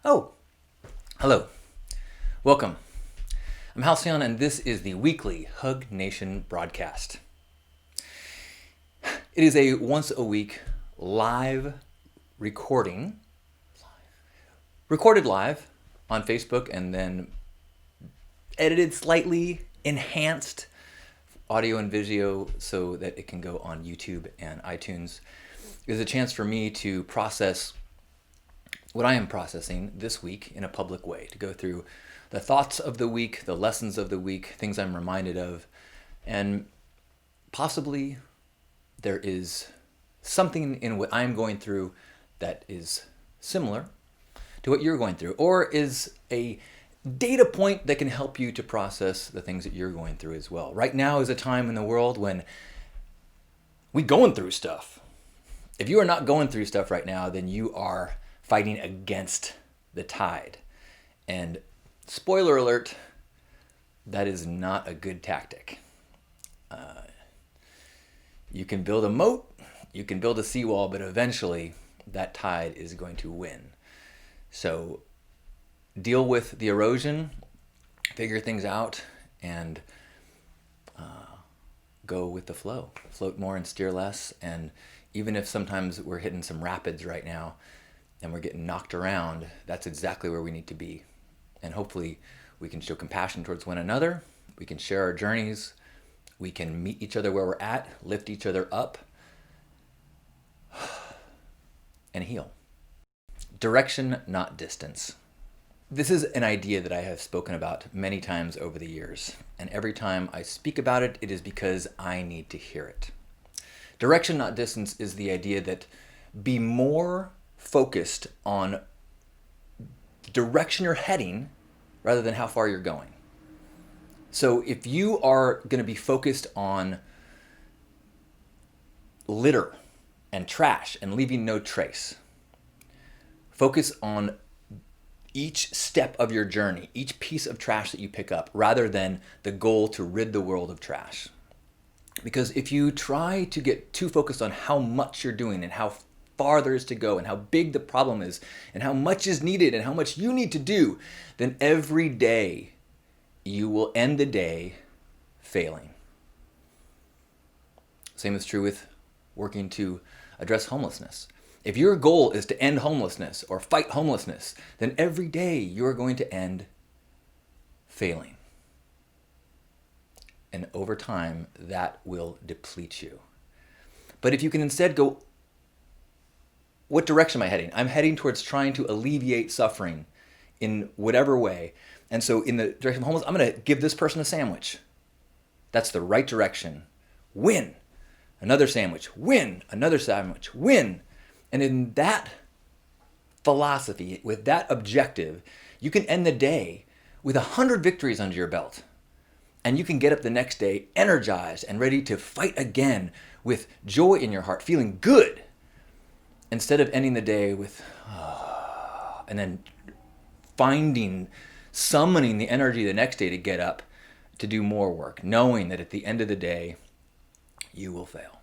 Oh, hello. Welcome. I'm Halcyon, and this is the weekly Hug Nation broadcast. It is a once a week live recorded live on Facebook and then edited slightly, enhanced audio and video so that it can go on YouTube and iTunes. It is a chance for me to process what I am processing this week in a public way, to go through the thoughts of the week, the lessons of the week, things I'm reminded of, and possibly there is something in what I'm going through that is similar to what you're going through, or is a data point that can help you to process the things that you're going through as well. Right now is a time in the world when we're going through stuff. If you are not going through stuff right now, then you are fighting against the tide. And spoiler alert, that is not a good tactic. You can build a moat, you can build a seawall, but eventually that tide is going to win. So deal with the erosion, figure things out, and go with the flow. Float more and steer less. And even if sometimes we're hitting some rapids right now and we're getting knocked around, that's exactly where we need to be. And hopefully we can show compassion towards one another. We can share our journeys. We can meet each other where we're at, lift each other up, and heal. Direction, not distance. This is an idea that I have spoken about many times over the years, and every time I speak about it, it is because I need to hear it. Direction, not distance is the idea that be more focused on the direction you're heading rather than how far you're going. So if you are going to be focused on litter and trash and leaving no trace, focus on each step of your journey, each piece of trash that you pick up, rather than the goal to rid the world of trash. Because if you try to get too focused on how much you're doing and how far there is to go and how big the problem is and how much is needed and how much you need to do, then every day you will end the day failing. Same is true with working to address homelessness. If your goal is to end homelessness or fight homelessness, then every day you are going to end failing. And over time, that will deplete you. But if you can instead go, what direction am I heading? I'm heading towards trying to alleviate suffering in whatever way. And so in the direction of homeless, I'm going to give this person a sandwich. That's the right direction. Win. Another sandwich. Win. Another sandwich. Win. And in that philosophy, with that objective, you can end the day with 100 victories under your belt. And you can get up the next day energized and ready to fight again with joy in your heart, feeling good. Instead of ending the day with, and then summoning the energy the next day to get up to do more work, knowing that at the end of the day, you will fail.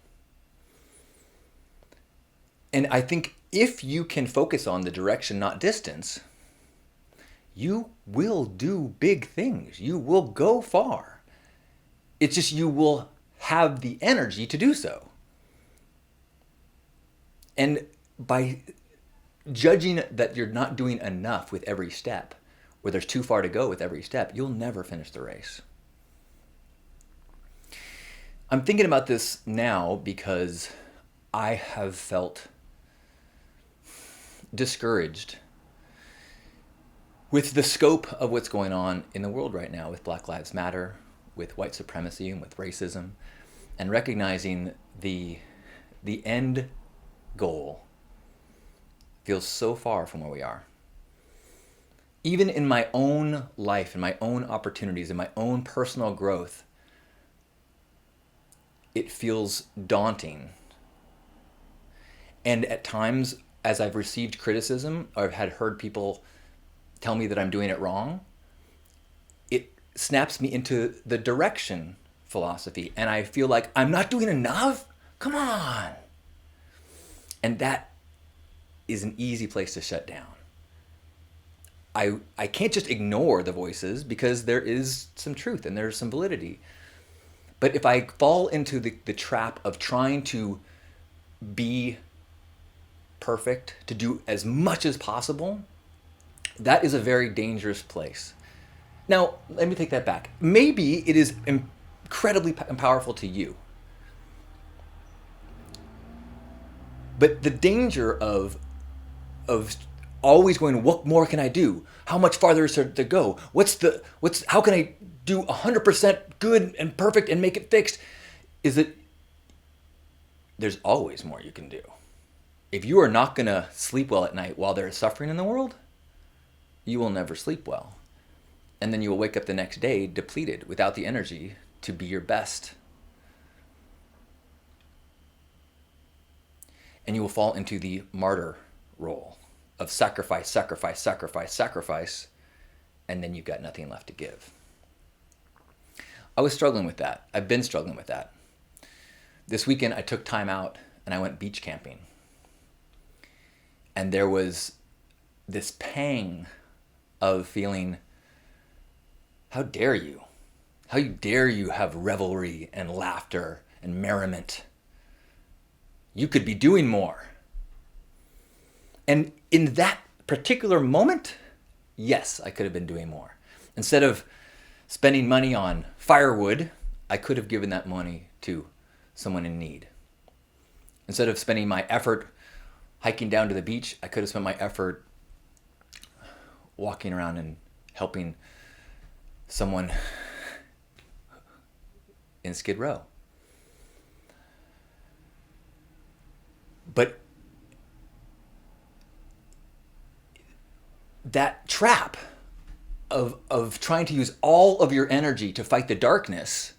And I think if you can focus on the direction, not distance, you will do big things. You will go far. It's just you will have the energy to do so. And by judging that you're not doing enough with every step, or there's too far to go with every step, you'll never finish the race. I'm thinking about this now because I have felt discouraged with the scope of what's going on in the world right now with Black Lives Matter, with white supremacy, and with racism, and recognizing the end goal feels so far from where we are. Even in my own life, in my own opportunities, in my own personal growth, it feels daunting. And at times, as I've received criticism, or I've heard people tell me that I'm doing it wrong, it snaps me into the direction philosophy. And I feel like I'm not doing enough? Come on. And that is an easy place to shut down. I can't just ignore the voices because there is some truth and there's some validity. But if I fall into the trap of trying to be perfect, to do as much as possible, that is a very dangerous place. Now, let me take that back. Maybe it is incredibly powerful to you. But the danger of always going, what more can I do? How much farther is there to go? How can I do 100% good and perfect and make it fixed? Is that there's always more you can do. If you are not going to sleep well at night while there is suffering in the world, you will never sleep well. And then you will wake up the next day depleted, without the energy to be your best. And you will fall into the martyr role of sacrifice, sacrifice, sacrifice, sacrifice, and then you've got nothing left to give. I was struggling with that. I've been struggling with that. This weekend I took time out and I went beach camping. And there was this pang of feeling, how dare you? How dare you have revelry and laughter and merriment? You could be doing more. And in that particular moment, yes, I could have been doing more. Instead of spending money on firewood, I could have given that money to someone in need. Instead of spending my effort hiking down to the beach, I could have spent my effort walking around and helping someone in Skid Row. But that trap of trying to use all of your energy to fight the darkness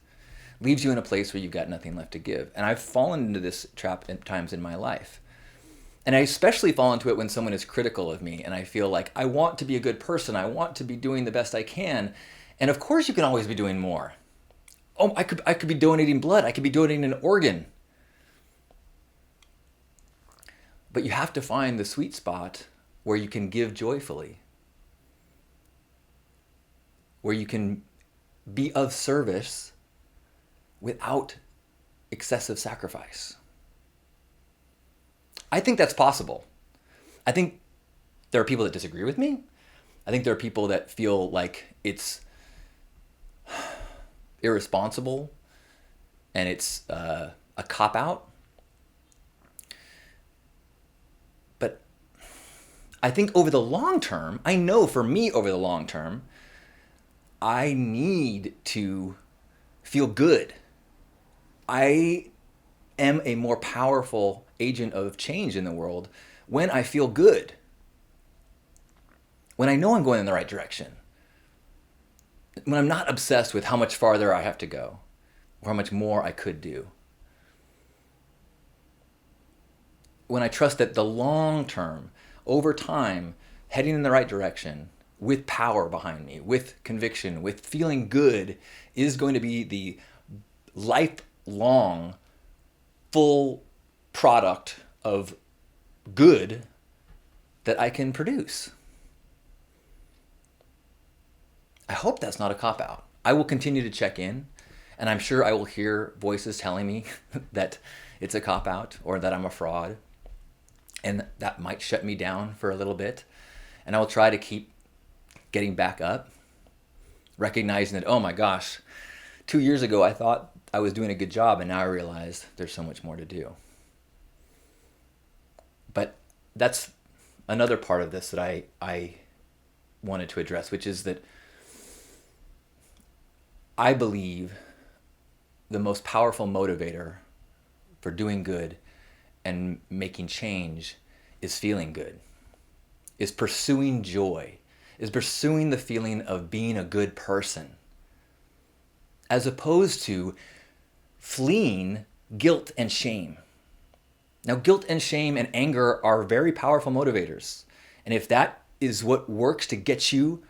leaves you in a place where you've got nothing left to give. And I've fallen into this trap at times in my life. And I especially fall into it when someone is critical of me and I feel like I want to be a good person. I want to be doing the best I can. And of course you can always be doing more. Oh, I could be donating blood. I could be donating an organ. But you have to find the sweet spot where you can give joyfully, where you can be of service without excessive sacrifice. I think that's possible. I think there are people that disagree with me. I think there are people that feel like it's irresponsible and it's a cop-out. But I think over the long term, I know for me over the long term, I need to feel good. I am a more powerful agent of change in the world when I feel good. When I know I'm going in the right direction. When I'm not obsessed with how much farther I have to go or how much more I could do. When I trust that the long term, over time, heading in the right direction, with power behind me, with conviction, with feeling good, is going to be the lifelong, full product of good that I can produce. I hope that's not a cop-out. I will continue to check in, and I'm sure I will hear voices telling me that it's a cop-out or that I'm a fraud, and that might shut me down for a little bit, and I will try to keep getting back up, recognizing that, oh my gosh, 2 years ago I thought I was doing a good job, and now I realize there's so much more to do. But that's another part of this that I wanted to address, which is that I believe the most powerful motivator for doing good and making change is feeling good, is pursuing joy, is pursuing the feeling of being a good person, as opposed to fleeing guilt and shame. Now, guilt and shame and anger are very powerful motivators. And if that is what works to get you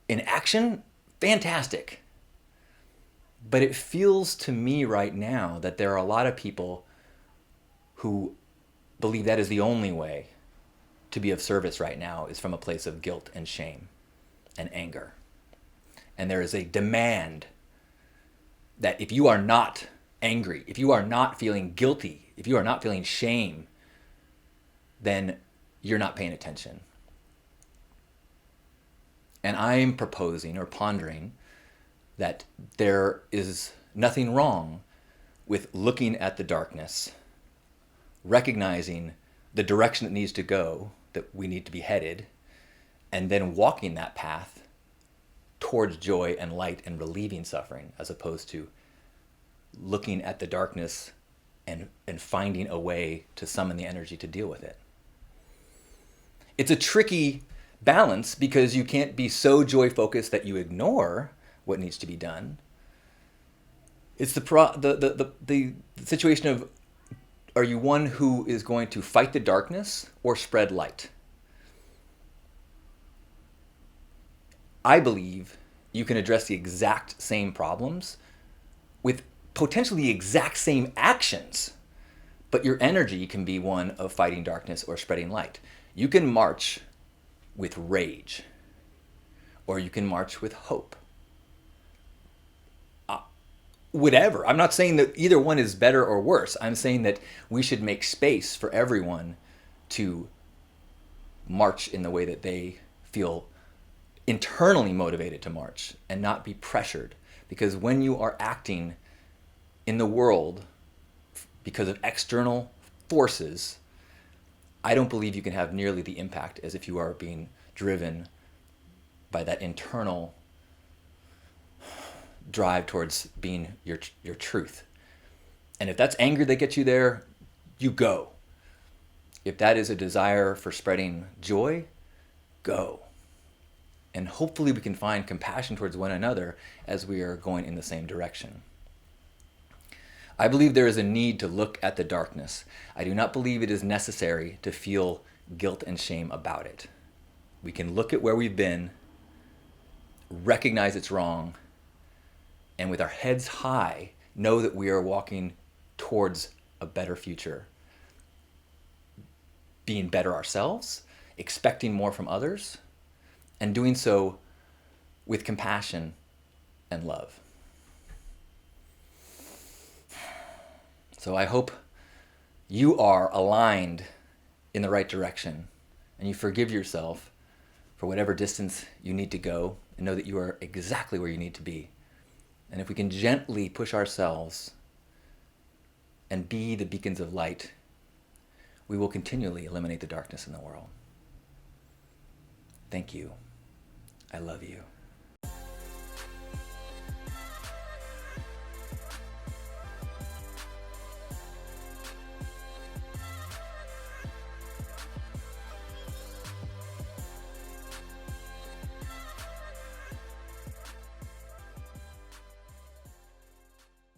in action, fantastic. But it feels to me right now that there are a lot of people who believe that is the only way to be of service right now, is from a place of guilt and shame and anger. And there is a demand that if you are not angry, if you are not feeling guilty, if you are not feeling shame, then you're not paying attention. And I'm proposing or pondering that there is nothing wrong with looking at the darkness, recognizing the direction it needs to go, that we need to be headed, and then walking that path towards joy and light and relieving suffering, as opposed to looking at the darkness and finding a way to summon the energy to deal with it. It's a tricky balance, because you can't be so joy focused that you ignore what needs to be done. It's the situation of, are you one who is going to fight the darkness or spread light? I believe you can address the exact same problems with potentially the exact same actions, but your energy can be one of fighting darkness or spreading light. You can march with rage, or you can march with hope. Whatever. I'm not saying that either one is better or worse. I'm saying that we should make space for everyone to march in the way that they feel internally motivated to march, and not be pressured. Because when you are acting in the world because of external forces, I don't believe you can have nearly the impact as if you are being driven by that internal drive towards being your truth. And if that's anger that gets you there, you go. If that is a desire for spreading joy, go. And hopefully we can find compassion towards one another as we are going in the same direction. I believe there is a need to look at the darkness. I do not believe it is necessary to feel guilt and shame about it. We can look at where we've been, recognize it's wrong, and with our heads high, know that we are walking towards a better future. Being better ourselves, expecting more from others, and doing so with compassion and love. So I hope you are aligned in the right direction, and you forgive yourself for whatever distance you need to go, and know that you are exactly where you need to be. And if we can gently push ourselves and be the beacons of light, we will continually eliminate the darkness in the world. Thank you. I love you.